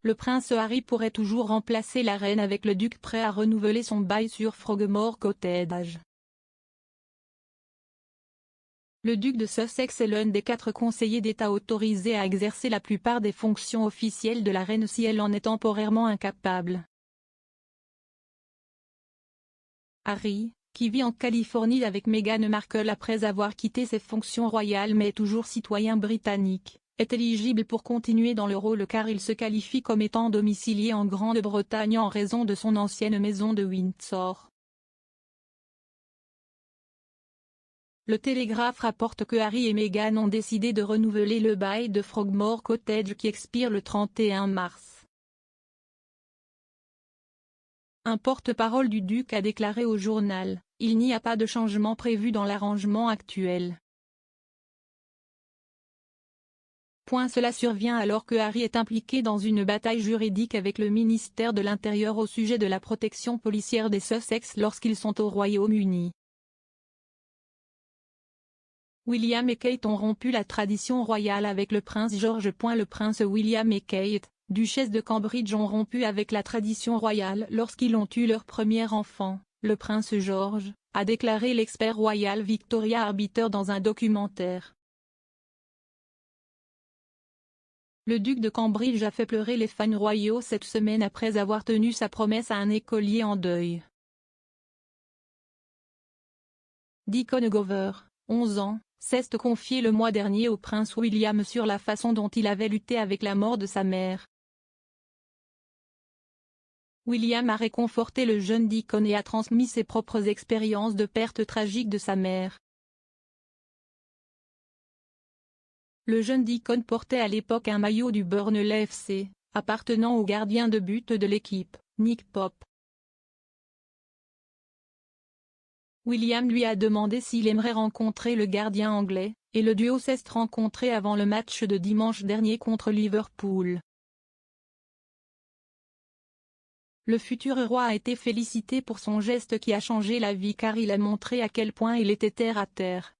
le prince Harry pourrait toujours remplacer la reine avec le duc prêt à renouveler son bail sur Frogmore Cottage. Le duc de Sussex est l'un des 4 conseillers d'État autorisés à exercer la plupart des fonctions officielles de la reine si elle en est temporairement incapable. Harry, qui vit en Californie avec Meghan Markle après avoir quitté ses fonctions royales mais est toujours citoyen britannique, est éligible pour continuer dans le rôle car il se qualifie comme étant domicilié en Grande-Bretagne en raison de son ancienne maison de Windsor. Le Télégraphe rapporte que Harry et Meghan ont décidé de renouveler le bail de Frogmore Cottage qui expire le 31 mars. Un porte-parole du duc a déclaré au journal « Il n'y a pas de changement prévu dans l'arrangement actuel ». Cela survient alors que Harry est impliqué dans une bataille juridique avec le ministère de l'Intérieur au sujet de la protection policière des Sussex lorsqu'ils sont au Royaume-Uni. William et Kate ont rompu la tradition royale avec le prince George. Le prince William et Kate, duchesse de Cambridge, ont rompu avec la tradition royale lorsqu'ils ont eu leur premier enfant, le prince George, a déclaré l'expert royal Victoria Arbiter dans un documentaire. Le duc de Cambridge a fait pleurer les fans royaux cette semaine après avoir tenu sa promesse à un écolier en deuil. Deacon Gover, 11 ans, s'est confié le mois dernier au prince William sur la façon dont il avait lutté avec la mort de sa mère. William a réconforté le jeune Deacon et a transmis ses propres expériences de perte tragique de sa mère. Le jeune Deacon portait à l'époque un maillot du Burnley FC, appartenant au gardien de but de l'équipe, Nick Pope. William lui a demandé s'il aimerait rencontrer le gardien anglais, et le duo s'est rencontré avant le match de dimanche dernier contre Liverpool. Le futur roi a été félicité pour son geste qui a changé la vie car il a montré à quel point il était terre à terre.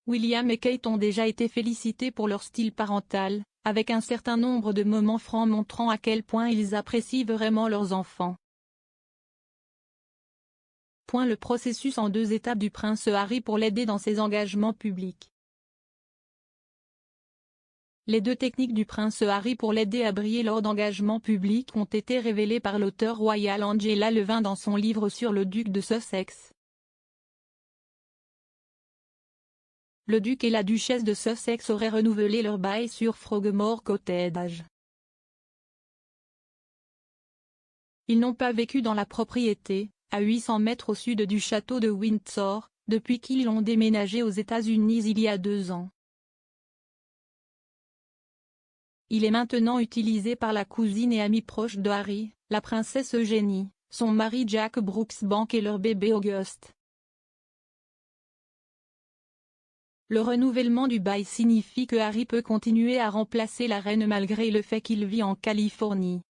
William et Kate ont déjà été félicités pour leur style parental, avec un certain nombre de moments francs montrant à quel point ils apprécient vraiment leurs enfants. Le processus en 2 étapes du prince Harry pour l'aider dans ses engagements publics. Les 2 techniques du prince Harry pour l'aider à briller lors d'engagements publics ont été révélées par l'auteure royale Angela Levin dans son livre sur le duc de Sussex. Le duc et la duchesse de Sussex auraient renouvelé leur bail sur Frogmore Cottage. Ils n'ont pas vécu dans la propriété, à 800 mètres au sud du château de Windsor, depuis qu'ils ont déménagé aux États-Unis il y a 2 ans. Il est maintenant utilisé par la cousine et amie proche de Harry, la princesse Eugénie, son mari Jack Brooksbank et leur bébé Auguste. Le renouvellement du bail signifie que Harry peut continuer à remplacer la reine malgré le fait qu'il vit en Californie.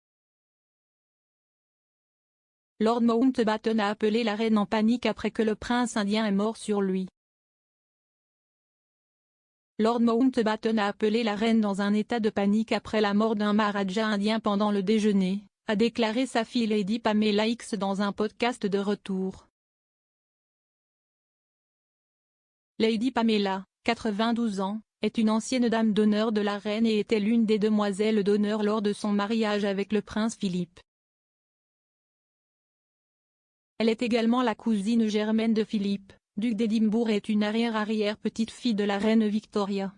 Lord Mountbatten a appelé la reine en panique après que le prince indien est mort sur lui. Lord Mountbatten a appelé la reine dans un état de panique après la mort d'un maharaja indien pendant le déjeuner, a déclaré sa fille Lady Pamela X dans un podcast de retour. Lady Pamela, 92 ans, est une ancienne dame d'honneur de la reine et était l'une des demoiselles d'honneur lors de son mariage avec le prince Philippe. Elle est également la cousine germaine de Philippe, duc d'Édimbourg et est une arrière-petite-fille de la reine Victoria.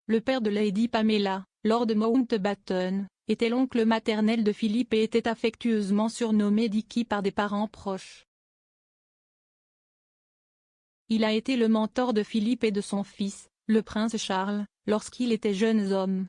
Le père de Lady Pamela, Lord Mountbatten, était l'oncle maternel de Philippe et était affectueusement surnommé Dicky par des parents proches. Il a été le mentor de Philippe et de son fils, le prince Charles, lorsqu'ils étaient jeunes hommes.